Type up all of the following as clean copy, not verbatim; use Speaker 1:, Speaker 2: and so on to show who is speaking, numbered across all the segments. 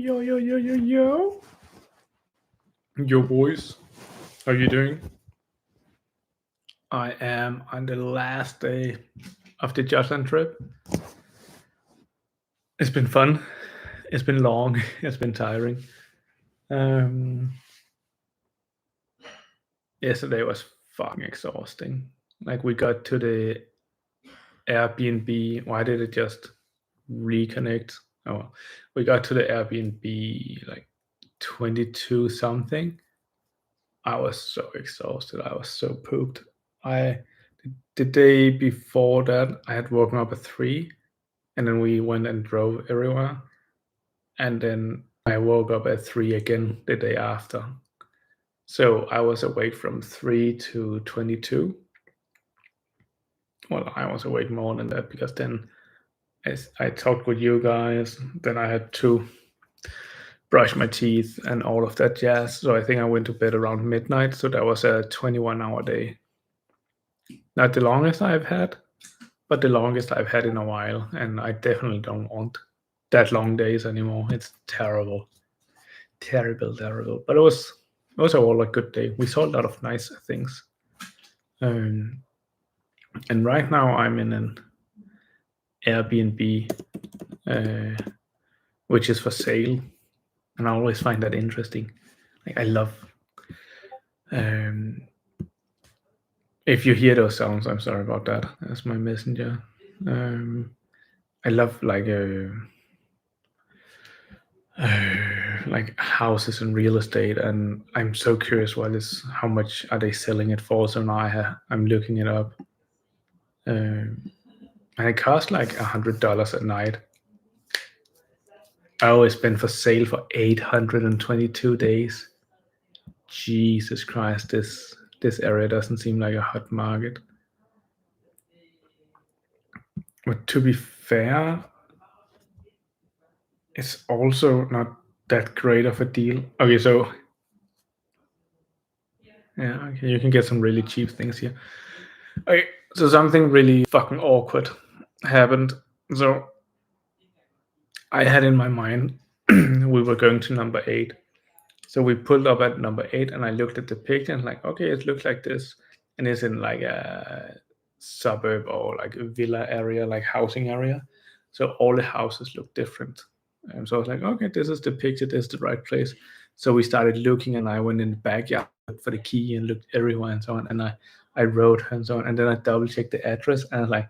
Speaker 1: Yo, yo, yo, yo, yo. Yo, boys. How you doing? I am on the last day of the Jutland trip. It's been fun. It's been long. It's been tiring. Um, Yesterday was fucking exhausting. Like we got to the Airbnb. Why did it just reconnect? Oh, we got to the Airbnb like 22 something. I was so exhausted. I was so pooped. I the day before that I had woken up at 3, and then we went and drove everywhere, and then I woke up at 3 again the day after. So I was awake from 3 to 22. Well, I was awake more than that because then as I talked with you guys, then I had to brush my teeth and all of that jazz. So I think I went to bed around midnight. So that was a 21-hour day. Not the longest I've had, but the longest I've had in a while. And I definitely don't want that long days anymore. It's terrible, terrible, terrible. But it was all a good day. We saw a lot of nice things. Um, and right now I'm in an Airbnb, which is for sale, and I always find that interesting. Like I love. Um, if you hear those sounds, I'm sorry about that. That's my messenger. I love like houses and real estate, and I'm so curious how much are they selling it for. So now I'm looking it up, and it costs like $100 a night. Oh, it's been for sale for 822 days. Jesus Christ, this area doesn't seem like a hot market. But to be fair, it's also not that great of a deal. Okay, so yeah, okay, you can get some really cheap things here. Okay, so something really fucking awkward happened. So I had in my mind we were going to number 8. So we pulled up at number 8, and I looked at the picture and like, okay, it looks like this, and it's in like a suburb or like a villa area, like housing area. So all the houses look different. So I was like, okay, this is the picture, this is the right place. So we started looking, and I went in the backyard for the key and looked everywhere and so on. And I wrote her and so on, and then I double checked the address, and I was like,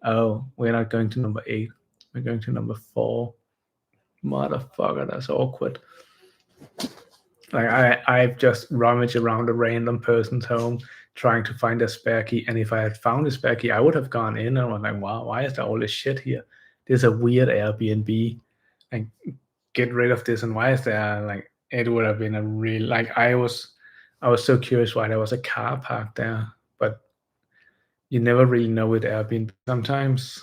Speaker 1: oh, we're not going to number 8, we're going to number 4. Motherfucker, that's awkward. Like I've just rummaged around a random person's home trying to find a spare key, and if I had found a spare key, I would have gone in and was like, "Wow, why is there all this shit here? This is a weird Airbnb. Like, get rid of this." And why is there like it would have been a real like I was so curious why there was a car parked there, but you never really know with Airbnb. Sometimes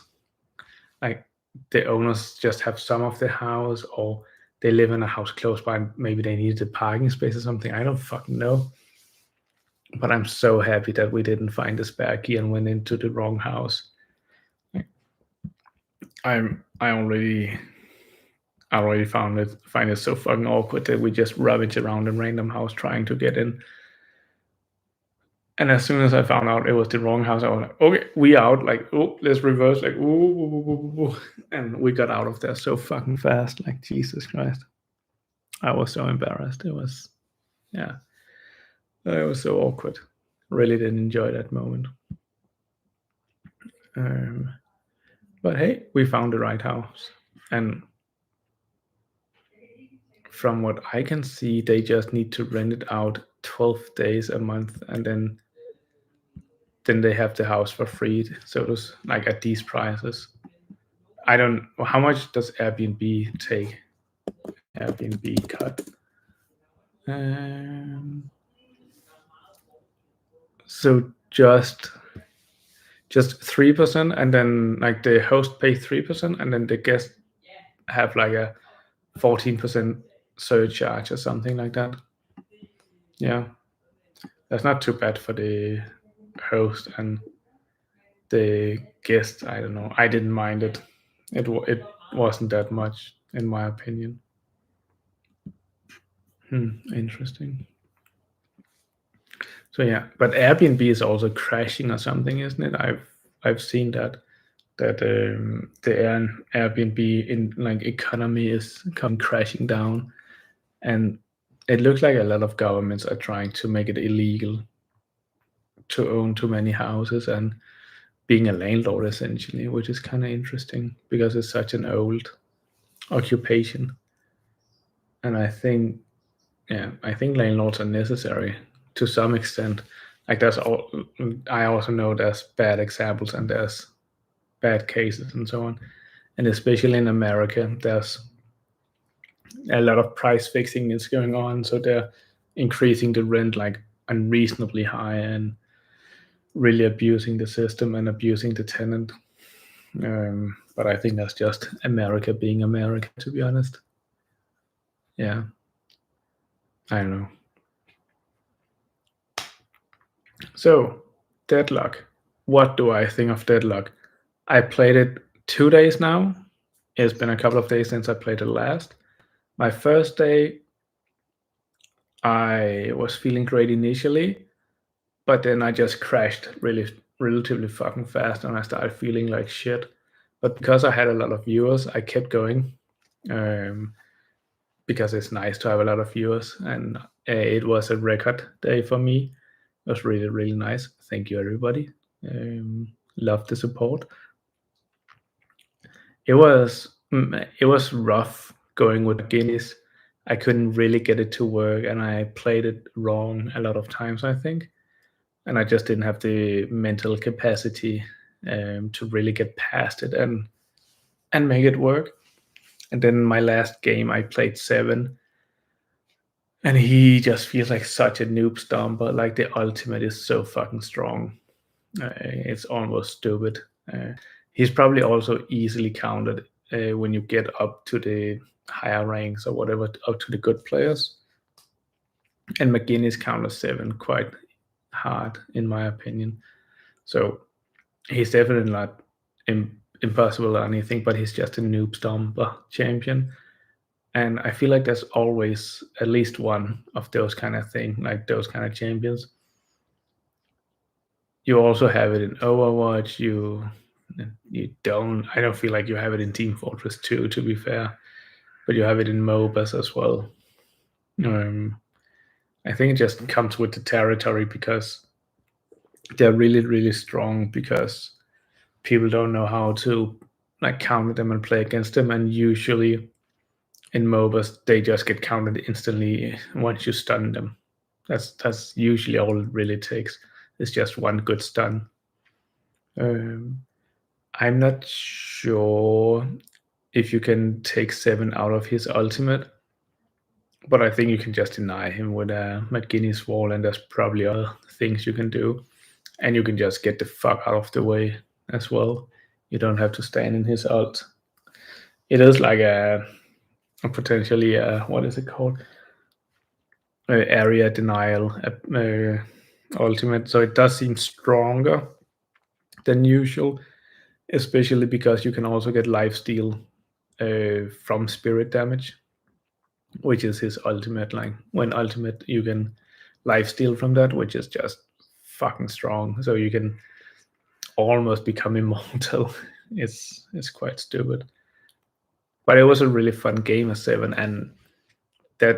Speaker 1: like the owners just have some of the house, or they live in a house close by and maybe they needed a parking space or something. I don't fucking know. But I'm so happy that we didn't find a spare key and went into the wrong house. I already find it so fucking awkward that we just rummage around a random house trying to get in. And as soon as I found out it was the wrong house, I was like, okay, we out. Like, oh, let's reverse. Like, ooh, and we got out of there so fucking fast. Like, Jesus Christ, I was so embarrassed. It was, yeah, it was so awkward. Really didn't enjoy that moment. But hey, we found the right house, and from what I can see, they just need to rent it out 12 days a month, and then they have the house for free. So it was like at these prices. I don't. How much does Airbnb take? Airbnb cut. So just 3%, and then like the host pay 3%, and then the guest have like a 14% surcharge or something like that. Yeah, that's not too bad for the host, and the guest. I don't know. I didn't mind it. It wasn't that much in my opinion. Interesting. So yeah, but Airbnb is also crashing or something, isn't it? I've seen that the Airbnb in like economy is coming crashing down, and it looks like a lot of governments are trying to make it illegal to own too many houses and being a landlord essentially, which is kind of interesting because it's such an old occupation. And I think landlords are necessary to some extent. Like I also know there's bad examples and there's bad cases and so on. And especially in America, there's a lot of price fixing is going on, so they're increasing the rent like unreasonably high and really abusing the system and abusing the tenant. But I think that's just America being America, to be honest. Yeah, I don't know. So, Deadlock. What do I think of Deadlock? I played it 2 days now. It's been a couple of days since I played it last. My first day, I was feeling great initially, but then I just crashed relatively fucking fast and I started feeling like shit. But because I had a lot of viewers, I kept going. Um, because it's nice to have a lot of viewers, and it was a record day for me. It was really, really nice. Thank you, everybody. Love the support. It was rough going with Guinness. I couldn't really get it to work, and I played it wrong a lot of times, I think, and I just didn't have the mental capacity to really get past it and make it work. And then my last game, I played 7, and he just feels like such a noob stomper. Like the ultimate is so fucking strong. It's almost stupid. He's probably also easily counted when you get up to the higher ranks or whatever, up to the good players. And McGinnis counters 7 quite hard, in my opinion. So he's definitely not impossible or anything, but he's just a noob stomper champion. And I feel like there's always at least one of those kind of thing, like those kind of champions. You also have it in Overwatch. You don't. I don't feel like you have it in Team Fortress 2, to be fair, but you have it in MOBAs as well. Um, I think it just comes with the territory because they're really, really strong because people don't know how to like counter them and play against them, and usually in MOBAs they just get countered instantly once you stun them. That's usually all it really takes. It's just one good stun. Um, I'm not sure if you can take 7 out of his ultimate, but I think you can just deny him with a McGinnis wall, and there's probably other things you can do. And you can just get the fuck out of the way as well. You don't have to stand in his ult. It is like a potentially, what is it called? Area denial ultimate. So it does seem stronger than usual, especially because you can also get lifesteal from spirit damage, which is his ultimate. Like when ultimate, you can lifesteal from that, which is just fucking strong. So you can almost become immortal. It's quite stupid. But it was a really fun game at 7, and that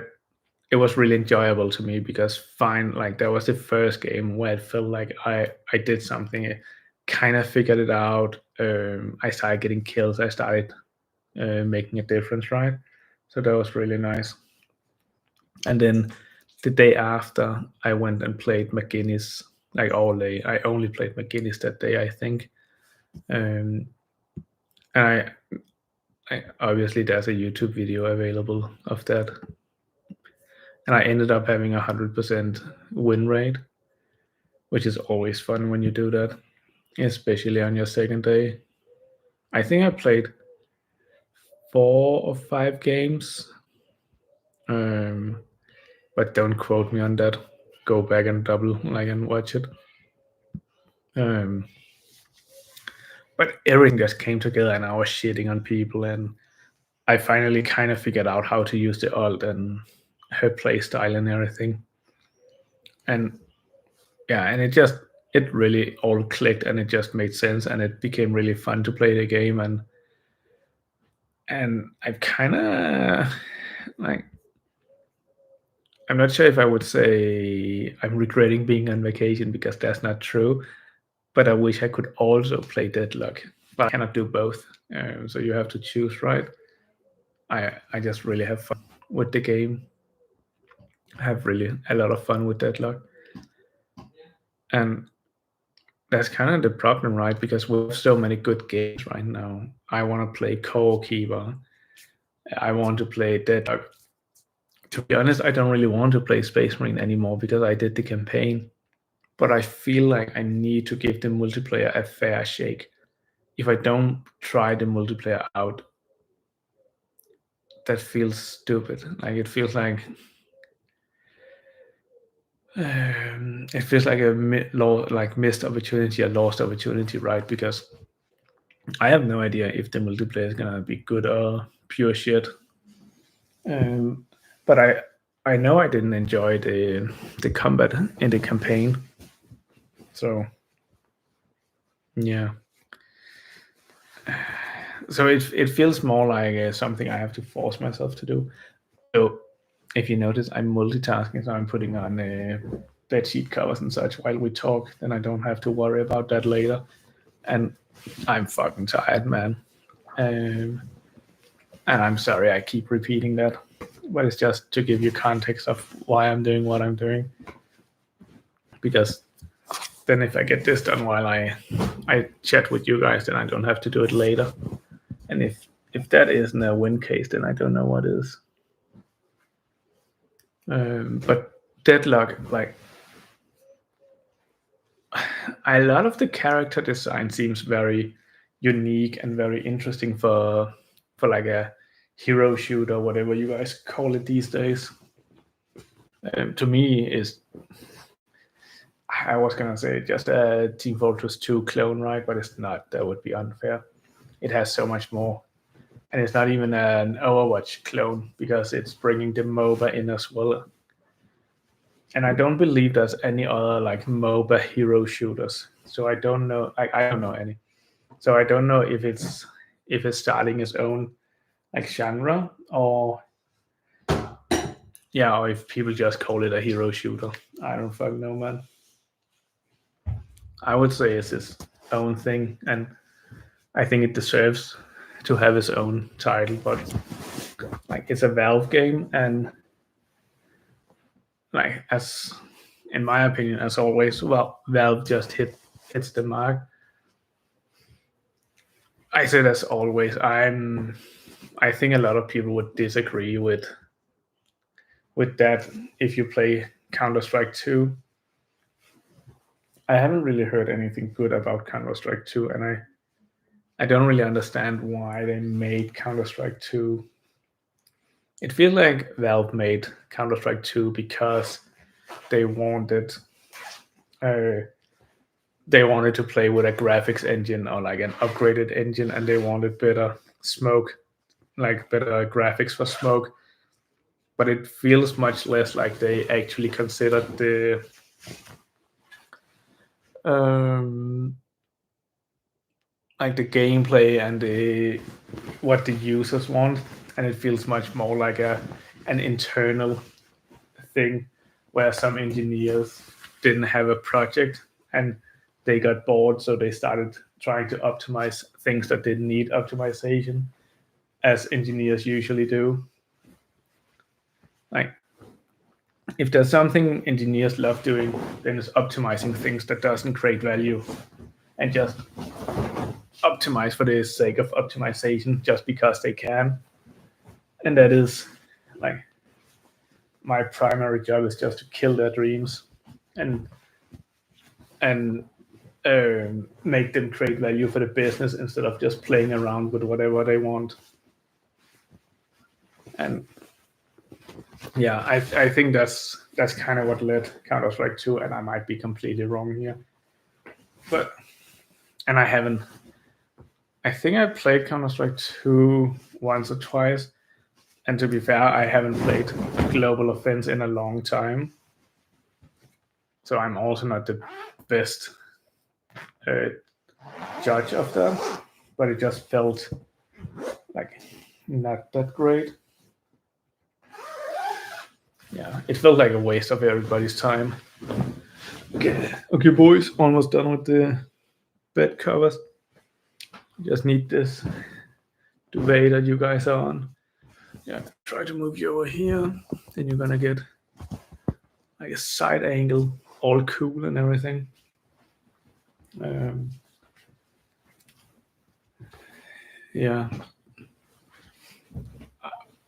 Speaker 1: it was really enjoyable to me because fine, like that was the first game where it felt like I did something, I kind of figured it out. I started getting kills. I started making a difference, right? So that was really nice. And then the day after, I went and played McGinnis like all day. I only played McGinnis that day, I think. Um, and I obviously there's a YouTube video available of that, and I ended up having 100% win rate, which is always fun when you do that, especially on your second day. I think I played 4 or 5 games, um, but don't quote me on that. Go back and double like and watch it. Um, but everything just came together, and I was shitting on people, and I finally kind of figured out how to use the ult, and her play style and everything. And yeah, and it really all clicked, and it just made sense, and it became really fun to play the game. And I kind of like, I'm not sure if I would say I'm regretting being on vacation, because that's not true. But I wish I could also play Deadlock, but I cannot do both. So you have to choose, right? I just really have fun with the game. I have really a lot of fun with Deadlock, and that's kind of the problem, right? Because we have so many good games right now. I want to play Core Keeper. I want to play Deadlock. To be honest, I don't really want to play Space Marine anymore because I did the campaign. But I feel like I need to give the multiplayer a fair shake. If I don't try the multiplayer out, that feels stupid. Like it feels like like missed opportunity, a lost opportunity, right? Because I have no idea if the multiplayer is gonna be good or pure shit. Um, but I know I didn't enjoy the combat in the campaign. So yeah, so it feels more like something I have to force myself to do. So if you notice, I'm multitasking, so I'm putting on bed sheet covers and such while we talk. Then I don't have to worry about that later. And I'm fucking tired, man. Um, and I'm sorry I keep repeating that, but it's just to give you context of why I'm doing what I'm doing. Because then if I get this done while I chat with you guys, then I don't have to do it later. And if that isn't a win case, then I don't know what is. But Deadlock, like, a lot of the character design seems very unique and very interesting for like a hero shooter, whatever you guys call it these days. To me, is, I was gonna say just a Team Fortress 2 clone, right? But it's not. That would be unfair. It has so much more, and it's not even an Overwatch clone because it's bringing the MOBA in as well. And I don't believe there's any other like MOBA hero shooters. So I don't know. I don't know any. So I don't know if it's starting its own like genre, or yeah, or if people just call it a hero shooter. I don't fucking know, man. I would say it's its own thing, and I think it deserves to have its own title. But like, it's a Valve game, and like, as in my opinion, as always, well, Valve just hits the mark. I say that's always. I think a lot of people would disagree with that if you play Counter Strike 2. I haven't really heard anything good about Counter Strike 2, and I don't really understand why they made Counter Strike 2. It feels like Valve made Counter Strike 2 because they wanted uh, they wanted to play with a graphics engine or like an upgraded engine, and they wanted better smoke, like better graphics for smoke. But it feels much less like they actually considered um, the gameplay and what the users want, and it feels much more like an internal thing where some engineers didn't have a project and they got bored, so they started trying to optimize things that didn't need optimization, as engineers usually do. Like, if there's something engineers love doing, then it's optimizing things that doesn't create value, and just optimize for the sake of optimization just because they can. And that is like, my primary job is just to kill their dreams and and make them create value for the business instead of just playing around with whatever they want. And yeah, I think that's kind of what led Counter Strike 2, and I might be completely wrong here. But and I haven't. I think I played Counter Strike 2 once or twice, And to be fair, I haven't played Global Offense in a long time, so I'm also not the best judge of that. But it just felt like not that great. Yeah, it felt like a waste of everybody's time. Okay, boys, almost done with the bed covers. Just need this duvet that you guys are on. Yeah, try to move you over here. Then you're gonna get like a side angle, all cool and everything. Yeah.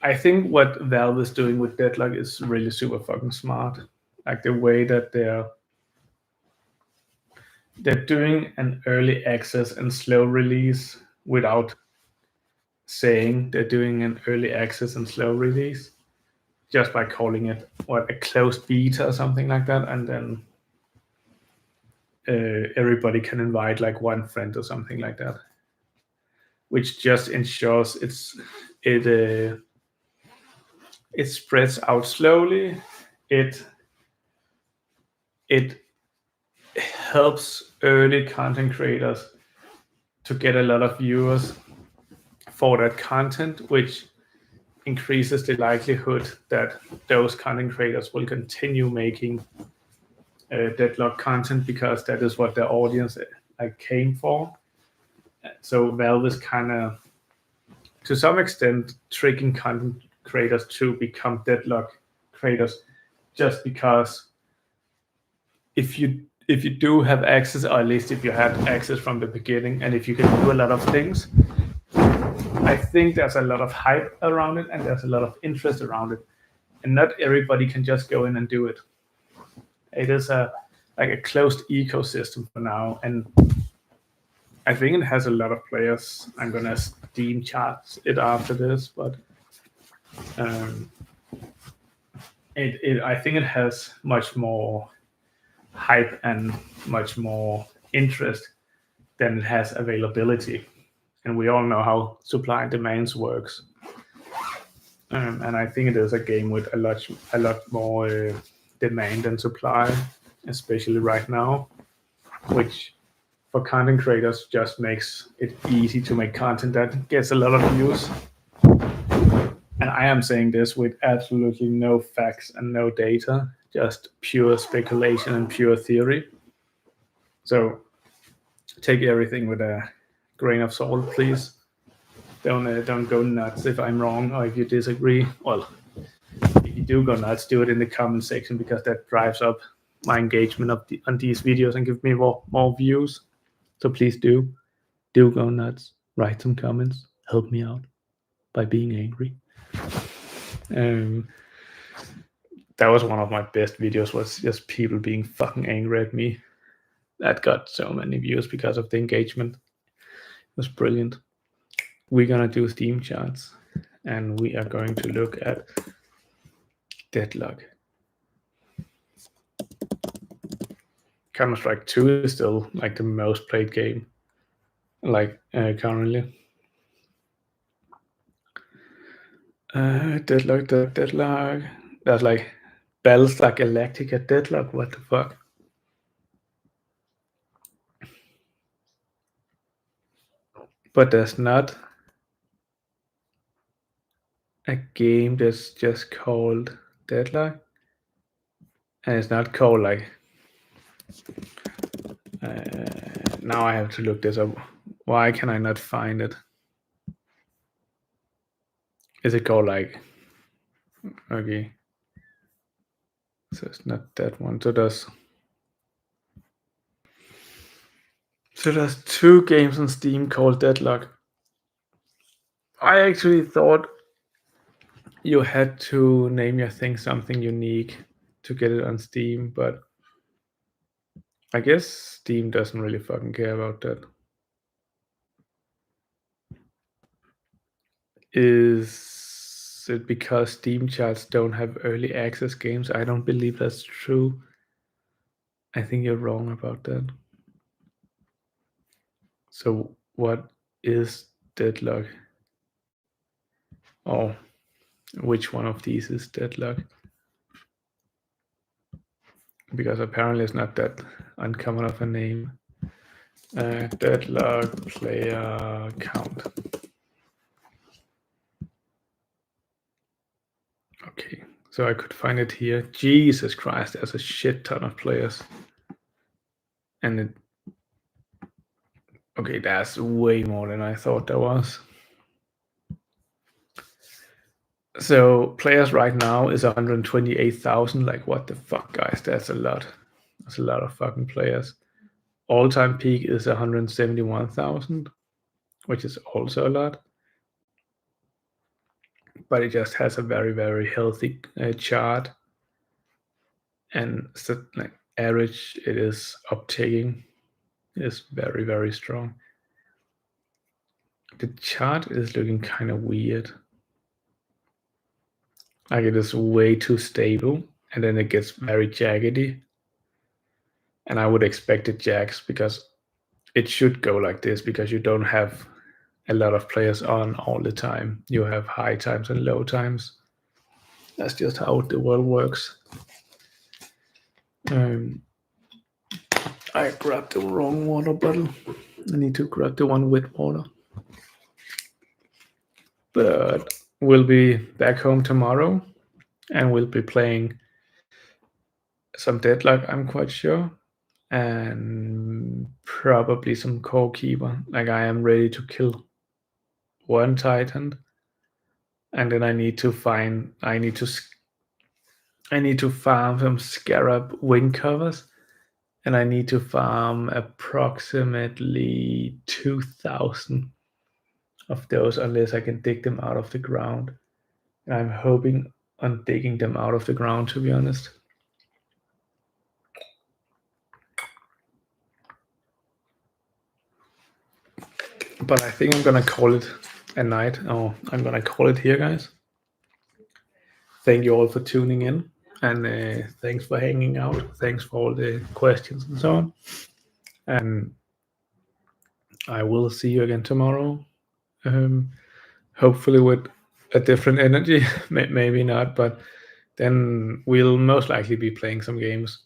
Speaker 1: I think what Valve is doing with Deadlock is really super fucking smart. Like the way that they're doing an early access and slow release without saying they're doing an early access and slow release, just by calling it a closed beta or something like that, and then everybody can invite like one friend or something like that, which just ensures it spreads out slowly. It helps early content creators to get a lot of viewers for that content, which increases the likelihood that those content creators will continue making Deadlock content because that is what their audience came for. So Valve is kind of, to some extent, tricking content creators to become Deadlock creators, just because if you do have access, or at least if you had access from the beginning, and if you can do a lot of things, I think there's a lot of hype around it and there's a lot of interest around it, and not everybody can just go in and do it. It is a closed ecosystem for now, and I think it has a lot of players. I'm gonna Steam chart it after this, but I think it has much more hype and much more interest than it has availability. And we all know how supply and demands works. And I think it is a game with a lot more demand than supply, especially right now, which for content creators just makes it easy to make content that gets a lot of views. And I am saying this with absolutely no facts and no data, just pure speculation and pure theory. So take everything with a grain of salt, please. Don't go nuts if I'm wrong or if you disagree. Well, if you do go nuts, do it in the comment section, because that drives up my engagement on these videos and give me more views. So please do go nuts. Write some comments. Help me out by being angry. That was one of my best videos, was just people being fucking angry at me. That got so many views because of the engagement. It was brilliant. We're gonna do Steam charts, and we are going to look at Deadlock. Counter-Strike 2 is still like the most played game, currently. Deadlock. That's like Battlestar Galactica Deadlock. What the fuck? But there's not a game that's just called Deadlock, and it's not called like. Now I have to look this up. Why can I not find it? Is it called like? Okay. So it's not that one. So there's two games on Steam called Deadlock. I actually thought you had to name your thing something unique to get it on Steam, but I guess Steam doesn't really fucking care about that. Is it because Steam charts don't have early access games? I don't believe that's true. I think you're wrong about that. So what is Deadlock? Oh, which one of these is deadlock. Because apparently it's not that uncommon of a name. Deadlock player count. Okay, so I could find it here. Jesus Christ, there's a shit ton of players. And it... Okay, that's way more than I thought there was. So players right now is 128,000. Like, what the fuck, guys? That's a lot. That's a lot of fucking players. All-time peak is 171,000, which is also a lot. But it just has a very, very healthy chart. And so, like, average, it is uptaking. It is very, very strong. The chart is looking kind of weird. Like, it is way too stable, and then it gets very jaggedy. And I would expect it jags because it should go like this, because you don't have a lot of players on all the time. You have high times and low times. That's just how the world works. I grabbed the wrong water bottle. I need to grab the one with water. But we'll be back home tomorrow, and we'll be playing some Deadlock, I'm quite sure, and probably some Core Keeper. Like, I am ready to kill one Titan, and then I need to farm some Scarab wing covers, and I need to farm approximately 2,000 of those, unless I can dig them out of the ground. And I'm hoping on digging them out of the ground, to be honest. But I think I'm gonna call it a night. Oh, I'm gonna call it here, guys. Thank you all for tuning in, and thanks for hanging out. Thanks for all the questions and so on. And I will see you again tomorrow. Hopefully with a different energy. Maybe not, but then we'll most likely be playing some games.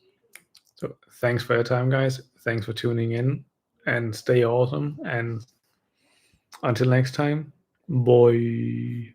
Speaker 1: So thanks for your time, guys. Thanks for tuning in, and stay awesome. And until next time, bye.